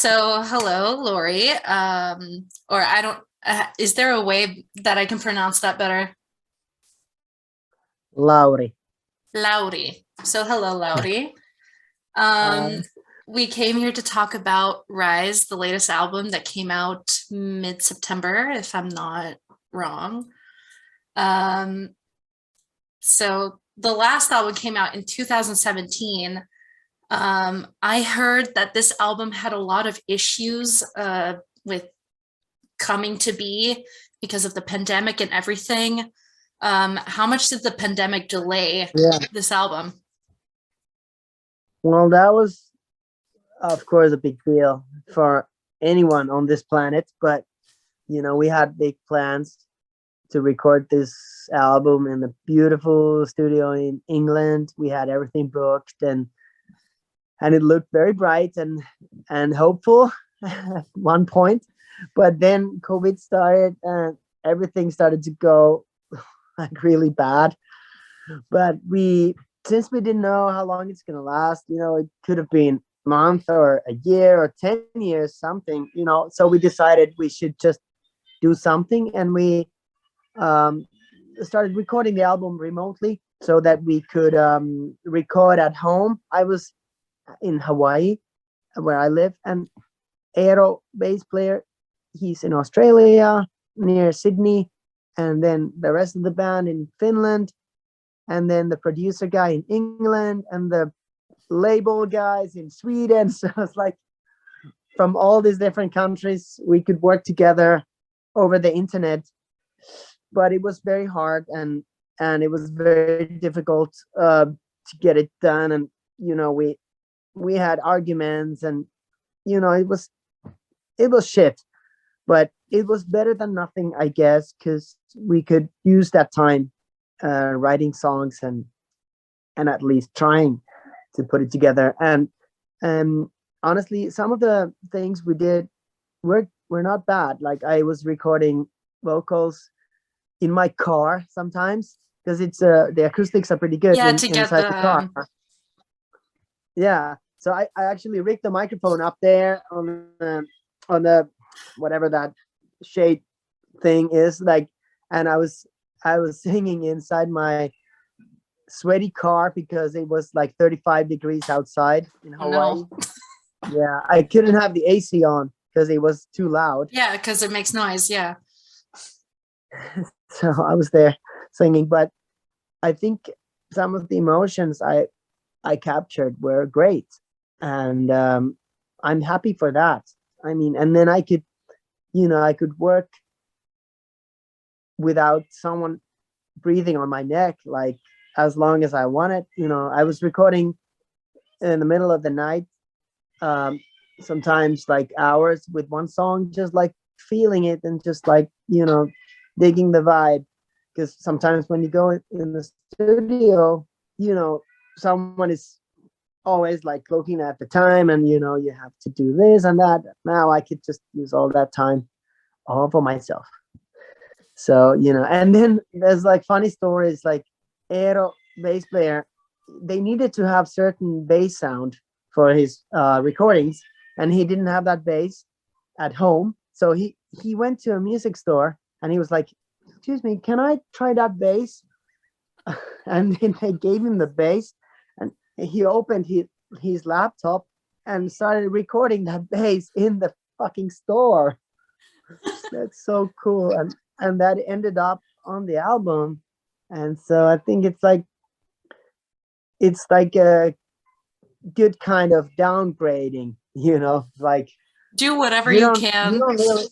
So, hello, Lauri. Or I don't, is there a way that I can pronounce that better? Lauri. Lauri. So, hello, Lauri. Hi. Um, we came here to talk about Rise, the latest album that came out mid-September, if I'm not wrong. Um, so the last album came out in 2017. I heard that this album had a lot of issues with coming to be because of the pandemic and everything. How much did the pandemic delay Yeah. this album? Well, that was, of course, a big deal for anyone on this planet. But, we had big plans to record this album in a beautiful studio in England. We had everything booked and it looked very bright and hopeful at one point. But then COVID started and everything started to go like really bad. But since we didn't know how long it's gonna last, it could have been a month or a year or 10 years, something, so we decided we should just do something, and we um, started recording the album remotely so that we could record at home. I was in Hawaii, where I live, and Aero bass player, he's in Australia near Sydney, and then the rest of the band in Finland, and then the producer guy in England, and the label guys in Sweden. So it's like from all these different countries, we could work together over the internet. But it was very hard, and it was very difficult to get it done. And we had arguments, and it was shit. But it was better than nothing, I guess, because we could use that time writing songs and at least trying to put it together. And honestly, some of the things we did were not bad. Like, I was recording vocals in my car sometimes because it's the acoustics are pretty good Yeah, to get inside the the car. Yeah, so I actually rigged the microphone up there on the whatever that shade thing is, like, and I was singing inside my sweaty car because it was like 35 degrees outside in oh no. Hawaii. Yeah, I couldn't have the AC on because it was too loud. Yeah, because it makes noise. Yeah. So I was there singing, but I think some of the emotions I captured were great, and I'm happy for that. I mean, and then I could work without someone breathing on my neck, like, as long as I wanted. I was recording in the middle of the night, um, sometimes like hours with one song, just like feeling it and just like, digging the vibe. Because sometimes when you go in the studio, you know, someone is always like looking at the time, and you have to do this and that. Now I could just use all that time all for myself. So, and then there's like funny stories, like Eero, bass player, they needed to have certain bass sound for his recordings, and he didn't have that bass at home. So he went to a music store and he was like, "Excuse me, can I try that bass?" And then they gave him the bass, and he opened his laptop and started recording that bass in the fucking store. That's so cool. And that ended up on the album. And so I think it's like a good kind of downgrading, like, Do whatever you you don't you can. don't really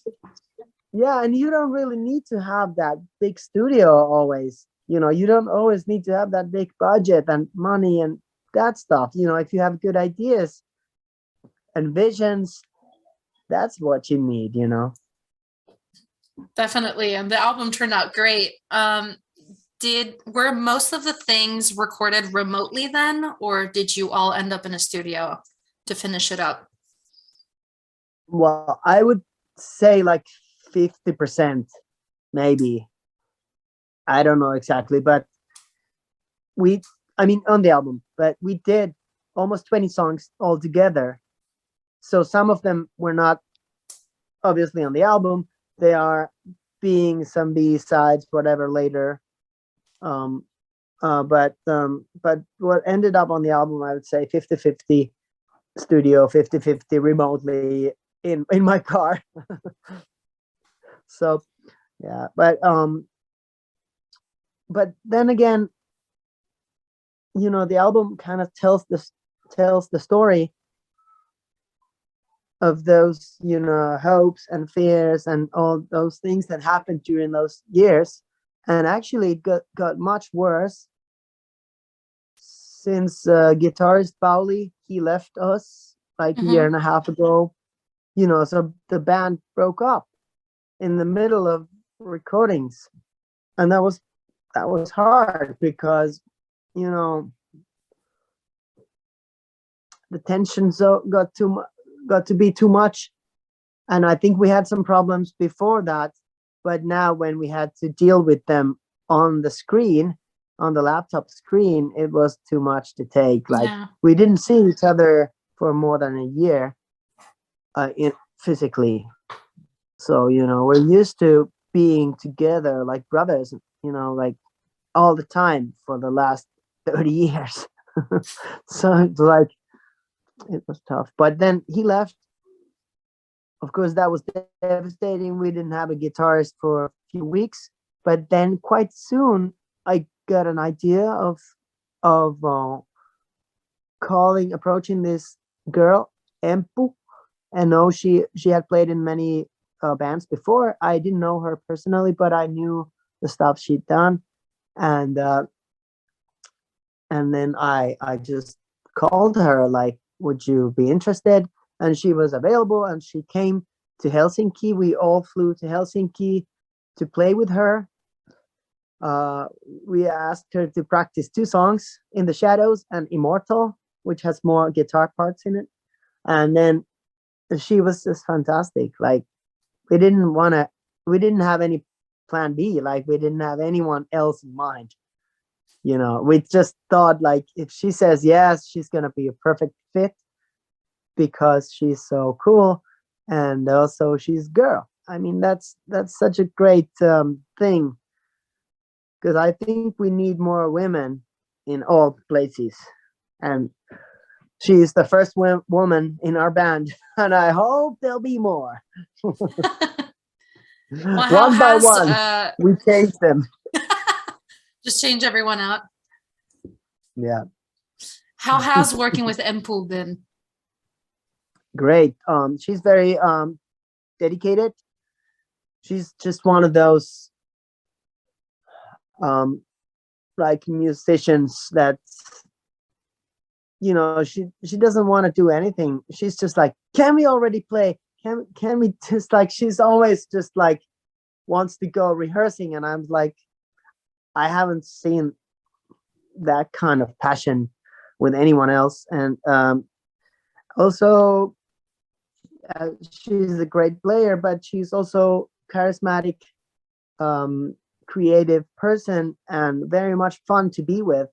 yeah, and you don't really need to have that big studio always. You don't always need to have that big budget and money and that stuff. If you have good ideas and visions, that's what you need. Definitely. And the album turned out great. Were most of the things recorded remotely then, or did you all end up in a studio to finish it up? Well, I would say like 50%, maybe. I don't know exactly, but I mean, on the album, but we did almost 20 songs all together. So some of them were not obviously on the album. They are being some B-sides, whatever, later. But what ended up on the album, I would say 50-50 studio, 50-50 remotely in my car. So yeah, but then again, you know, the album kind of tells the story of those, you know, hopes and fears and all those things that happened during those years, and actually got much worse since guitarist Pauli, he left us like a year and a half ago. You know, so the band broke up in the middle of recordings, and that was hard because, you know, the tension got to be too much, and I think we had some problems before that, but now when we had to deal with them on the screen, on the laptop screen, it was too much to take. Like, we didn't see each other for more than a year physically. So, you know, we're used to being together like brothers, you know, like all the time for the last 30 years. So it's like, it was tough. But then he left. Of course, that was devastating. We didn't have a guitarist for a few weeks, but then quite soon I got an idea of approaching this girl, Empu. And no, she had played in many bands before. I didn't know her personally, but I knew the stuff she'd done, and then I just called her, like, would you be interested? And she was available, and she came to Helsinki. We all flew to Helsinki to play with her. We asked her to practice 2 songs, In the Shadows and Immortal, which has more guitar parts in it. And then she was just fantastic. Like, we didn't have any plan B. Like, we didn't have anyone else in mind. You know, we just thought, like, if she says yes, she's gonna be a perfect fit because she's so cool, and also she's girl. I mean, that's such a great thing, because I think we need more women in all places, and she's the first woman in our band, and I hope there'll be more. Well, one by one, we change them. Just change everyone out. Yeah. How has working with Empu been? Great. She's very dedicated. She's just one of those like musicians that, you know, she doesn't want to do anything. She's just like, can we already play? Can we just, like, she's always just like wants to go rehearsing, and I'm like, I haven't seen that kind of passion with anyone else. And also she's a great player, but she's also charismatic, creative person, and very much fun to be with,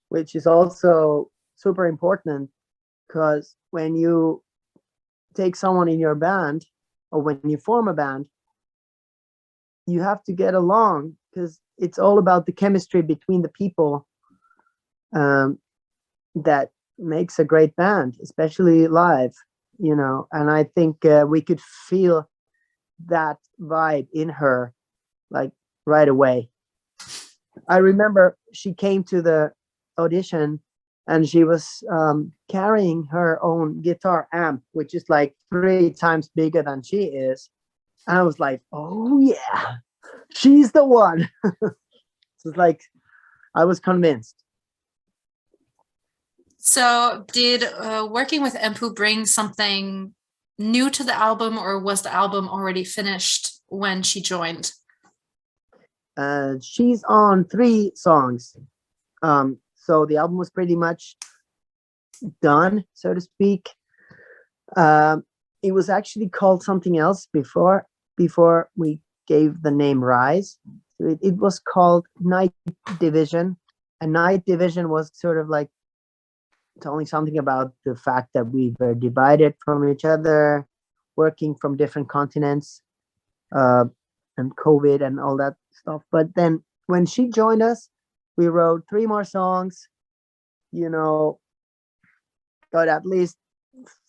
which is also super important, because when you take someone in your band, or when you form a band, you have to get along, because it's all about the chemistry between the people that makes a great band, especially live, you know. And I think we could feel that vibe in her, like, right away. I remember she came to the audition, and she was carrying her own guitar amp, which is like 3 times bigger than she is. And I was like, oh yeah, she's the one. So it's like, I was convinced. So did working with Empu bring something new to the album, or was the album already finished when she joined? She's on 3 songs. So the album was pretty much done, so to speak. It was actually called something else before we gave the name Rise. It was called Night Division, and Night Division was sort of like telling something about the fact that we were divided from each other, working from different continents, and COVID and all that stuff. But then when she joined us, we wrote 3 more songs, you know, got at least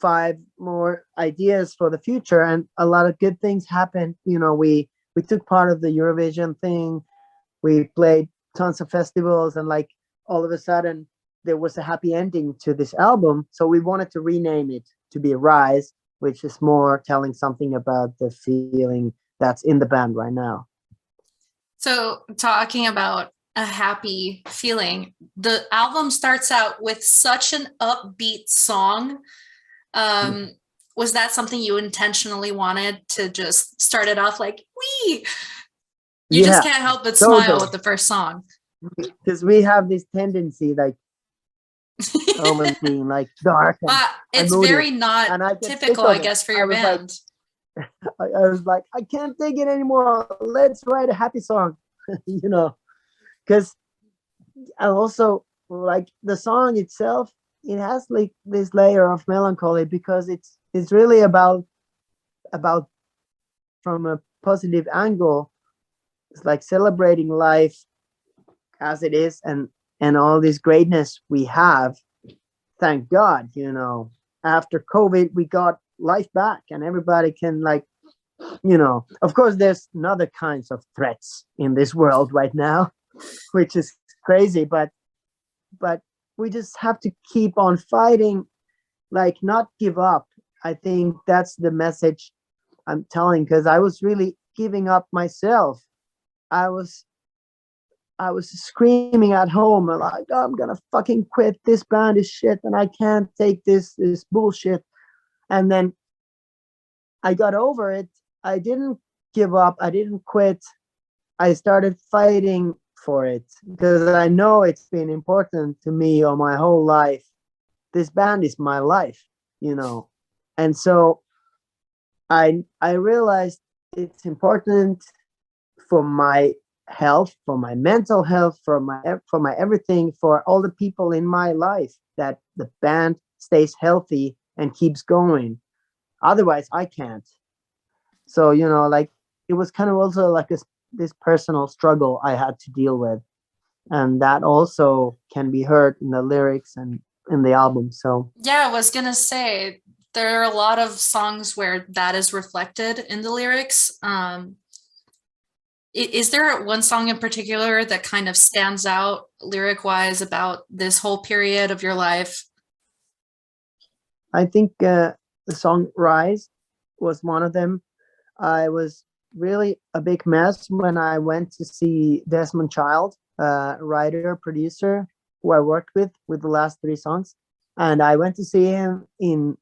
5 more ideas for the future, and a lot of good things happened. You know, we took part of the Eurovision thing. We played tons of festivals, and like all of a sudden there was a happy ending to this album. So we wanted to rename it to be Rise, which is more telling something about the feeling that's in the band right now. So talking about a happy feeling, the album starts out with such an upbeat song. Was that something you intentionally wanted to just start it off like, wee? You just can't help but smile with the first song. Because we have this tendency, like, being like dark. It's very not typical, I guess, for your band. Like, I was like, I can't take it anymore. Let's write a happy song, you know, because I also like the song itself. It has like this layer of melancholy because it's really about from a positive angle. It's like celebrating life as it is, and all this greatness we have. Thank God, you know, after COVID, we got life back, and everybody can, like, you know, of course, there's other kinds of threats in this world right now, which is crazy, but we just have to keep on fighting, like, not give up. I think that's the message I'm telling, because I was really giving up myself. I was screaming at home like, oh, I'm gonna fucking quit. This band is shit, and I can't take this bullshit. And then I got over it. I didn't give up. I didn't quit. I started fighting for it because I know it's been important to me all my whole life. This band is my life, you know. And so I realized it's important for my health, for my mental health, for my everything, for all the people in my life, that the band stays healthy and keeps going. Otherwise I can't. So, you know, like, it was kind of also like this personal struggle I had to deal with, and that also can be heard in the lyrics and in the album. So yeah, I was gonna say there are a lot of songs where that is reflected in the lyrics. Is there one song in particular that kind of stands out lyric-wise about this whole period of your life? I think the song Rise was one of them. I was really a big mess when I went to see Desmond Child, writer, producer, who I worked with the last 3 songs. And I went to see him in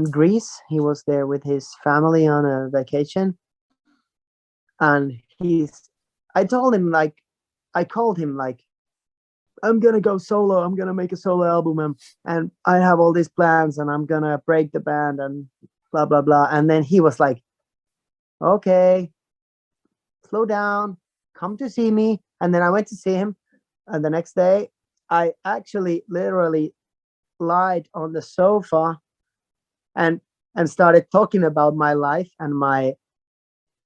Greece. He was there with his family on a vacation. And I told him, like, I called him, like, I'm going to go solo. I'm going to make a solo album. And I have all these plans, and I'm going to break the band and blah, blah, blah. And then he was like, okay, slow down, come to see me. And then I went to see him. And the next day, I actually literally lied on the sofa and started talking about my life and my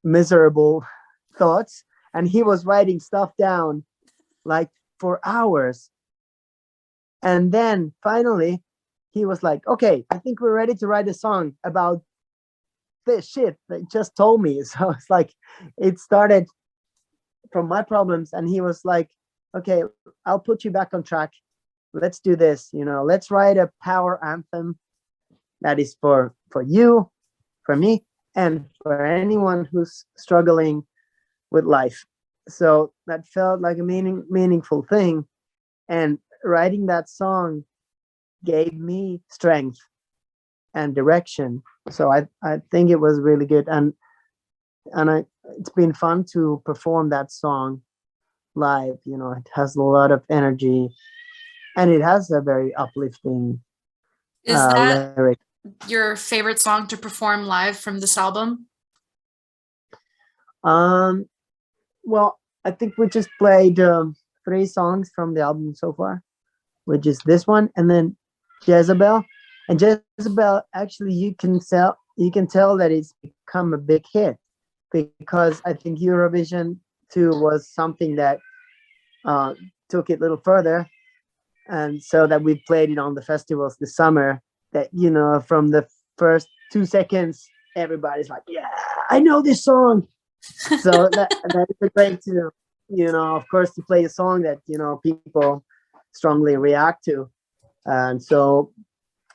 miserable thoughts. And he was writing stuff down, like, for hours. And then finally he was like, okay, I think we're ready to write a song about this shit that you just told me. So it's like, it started from my problems, and he was like, okay, I'll put you back on track. Let's do this, you know, let's write a power anthem that is for you, for me, and for anyone who's struggling with life. So that felt like a meaningful thing, and writing that song gave me strength and direction. So I think it was really good, and it's been fun to perform that song live. You know, it has a lot of energy, and it has a very uplifting Is that lyric. your favorite song to perform live from this album? Well, I think we just played 3 songs from the album so far, which is this one, and then Jezebel. And Jezebel, actually, you can tell that it's become a big hit because I think Eurovision too was something that uh, took it a little further, and so that we played it on the festivals this summer. That from the first 2 seconds, everybody's like, "Yeah, I know this song." So that is a great to, of course, to play a song that people strongly react to, and so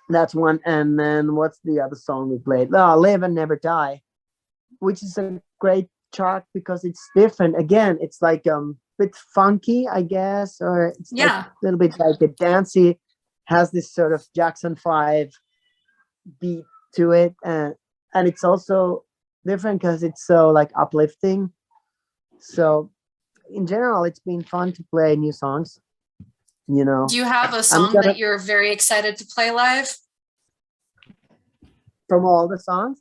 that's one. And then what's the other song we played? Oh, "Live and Never Die," which is a great track because it's different. Again, it's like bit funky, I guess, or it's like Yeah. a little bit like a dancey, has this sort of Jackson 5 beat to it, and it's also different because it's so like uplifting. So in general, it's been fun to play new songs. Do you have a I'm song gonna that you're very excited to play live? from all the songs.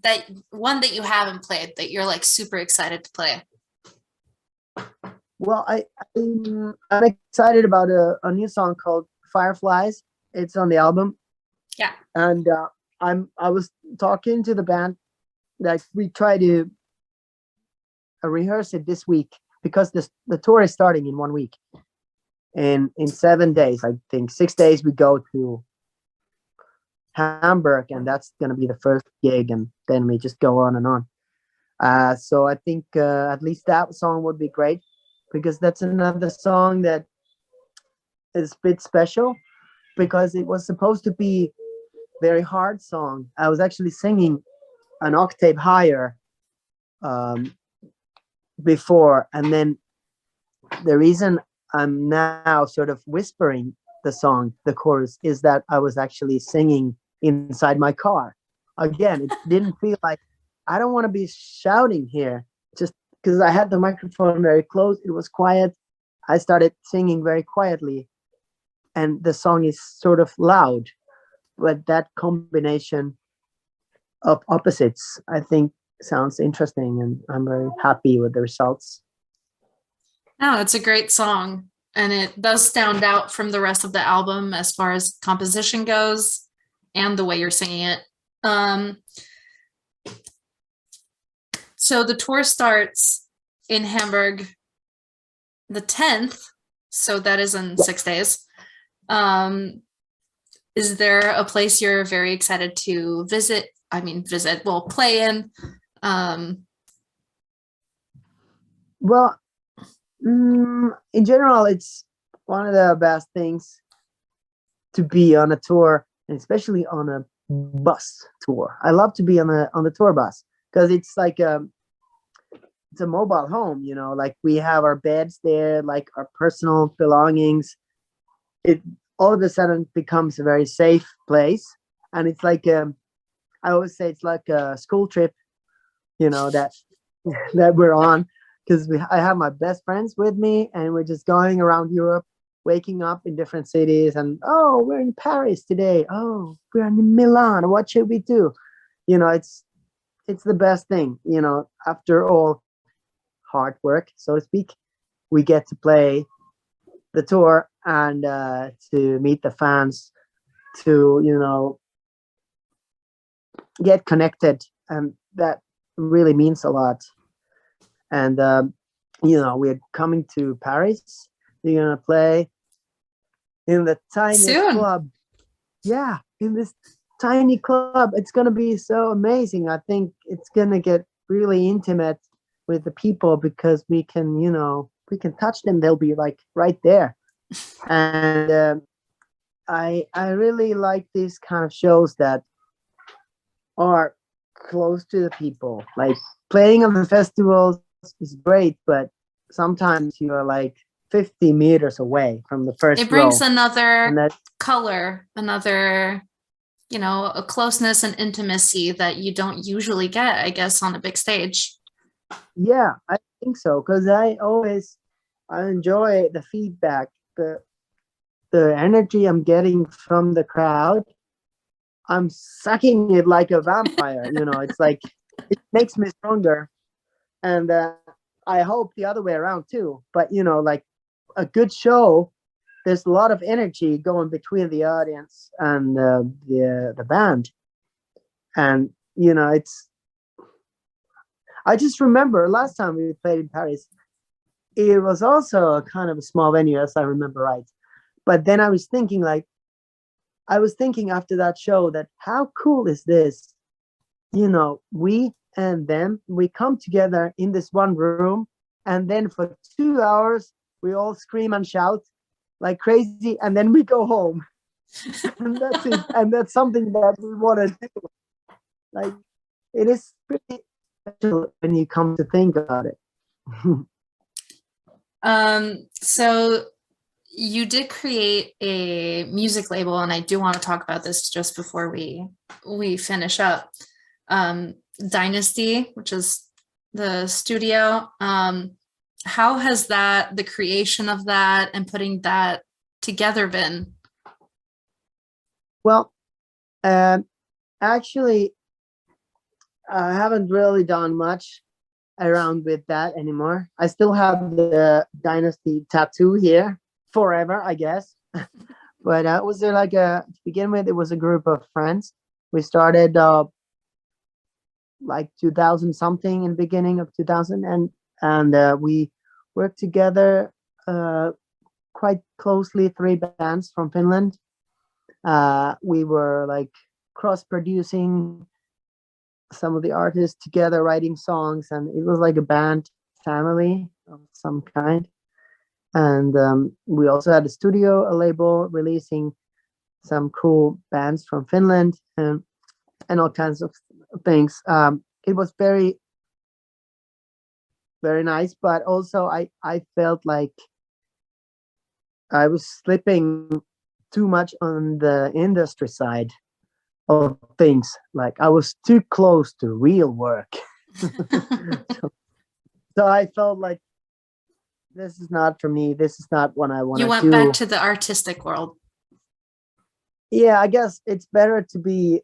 That one that you haven't played that you're like super excited to play? Well, I'm excited about a new song called Fireflies. It's on the album, Yeah. and I was talking to the band that we try to rehearse it this week because the tour is starting in 1 week. In 7 days, I think 6 days, we go to Hamburg, and that's gonna be the first gig, and then we just go on and on. So I think at least that song would be great because that's another song that is a bit special because it was supposed to be very hard song. I was actually singing an octave higher um, before, and then the reason I'm now sort of whispering the song, the chorus, is that I was actually singing inside my car. Again, it didn't feel like I don't want to be shouting here, just because I had the microphone very close. It was quiet. I started singing very quietly, and the song is sort of loud, but that combination of opposites, I think, sounds interesting, and I'm very happy with the results. No, it's a great song. And it does stand out from the rest of the album as far as composition goes and the way you're singing it. Um, so the tour starts in Hamburg the 10th. So that is in 6 days. Is there a place you're very excited to visit? I mean, well, play in. Well, in general, it's one of the best things to be on a tour, and especially on a bus tour. I love to be on the tour bus because it's like it's a mobile home. Like we have our beds there, like our personal belongings. It all of a sudden becomes a very safe place, and it's like I always say it's like a school trip. That that we're on because I have my best friends with me, and we're just going around Europe, waking up in different cities, and oh, we're in Paris today. Oh, we're in Milan. What should we do? It's the best thing. After all hard work, so to speak, we get to play the tour and to meet the fans, to get connected, and that really means a lot. And we're coming to Paris. We're gonna play in the tiniest Soon. club. Yeah, in this tiny club. It's gonna be so amazing. I think it's gonna get really intimate with the people because we can touch them. They'll be like right there. And I really like these kind of shows that are close to the people. Like playing on the festivals is great, but sometimes you are like 50 meters away from the first It brings row. another color, another, a closeness and intimacy that you don't usually get, I guess, on a big stage. Yeah, I think so, because I enjoy the feedback, the energy I'm getting from the crowd. I'm sucking it like a vampire. It's like it makes me stronger, and I hope the other way around too. But like a good show there's a lot of energy going between the audience and the band. And I just remember last time we played in Paris, it was also a kind of a small venue, as I remember right. But then I was thinking after that show that how cool is this? We and them, we come together in this one room, and then for 2 hours we all scream and shout like crazy, and then we go home. And that's it. And that's something that we want to do. Like, it is pretty special when you come to think about it. So you did create a music label, and I do want to talk about this just before we finish up. Dynasty, which is the studio. How has the creation of that and putting that together been? Well, actually, I haven't really done much around with that anymore. I still have the Dynasty tattoo here forever, I guess. But was there to begin with, it was a group of friends. We started like 2000 something, in the beginning of 2000, and we worked together quite closely, 3 bands from Finland. We were like cross-producing some of the artists together, writing songs, and it was like a band family of some kind. And we also had a studio, a label, releasing some cool bands from Finland and all kinds of things. It was very, very nice, but also I felt like I was slipping too much on the industry side of things. Like, I was too close to real work. So I felt like this is not for me. This is not what I want to do. You went back to the artistic world. Yeah, I guess it's better to be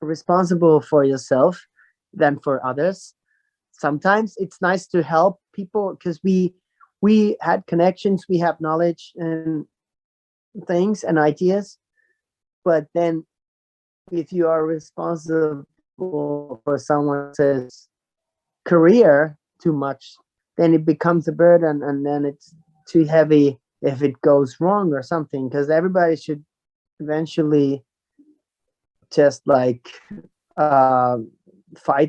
responsible for yourself than for others. Sometimes it's nice to help people because we had connections, we have knowledge and things and ideas. But then if you are responsible for someone else's career too much, then it becomes a burden, and then it's too heavy if it goes wrong or something, because everybody should eventually just fight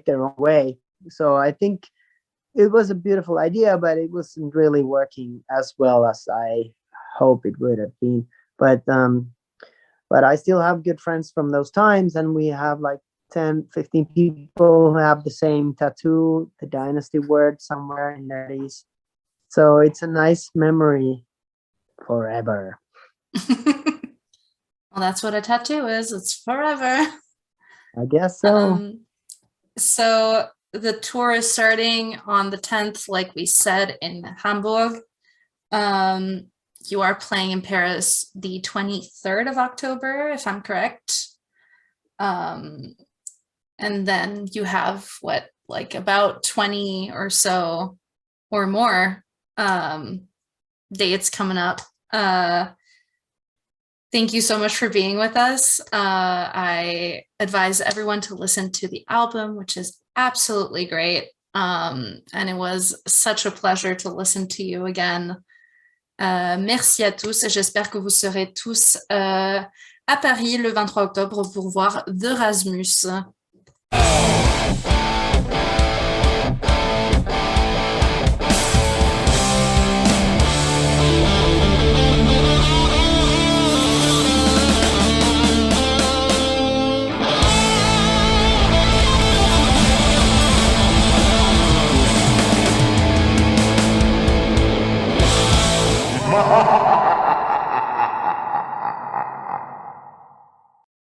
their own way. So I think it was a beautiful idea, but it wasn't really working as well as I hope it would have been. But I still have good friends from those times, and we have like 10, 15 people who have the same tattoo, the Dynasty word somewhere in their days. So it's a nice memory forever. Well, that's what a tattoo is. It's forever. I guess so. So the tour is starting on the 10th, like we said, in Hamburg. You are playing in Paris the 23rd of October, if I'm correct. And then you have about 20 or so or more dates coming up. Thank you so much for being with us. I advise everyone to listen to the album, which is absolutely great. And it was such a pleasure to listen to you again. Merci à tous et j'espère que vous serez tous à Paris le 23 octobre pour voir The Rasmus.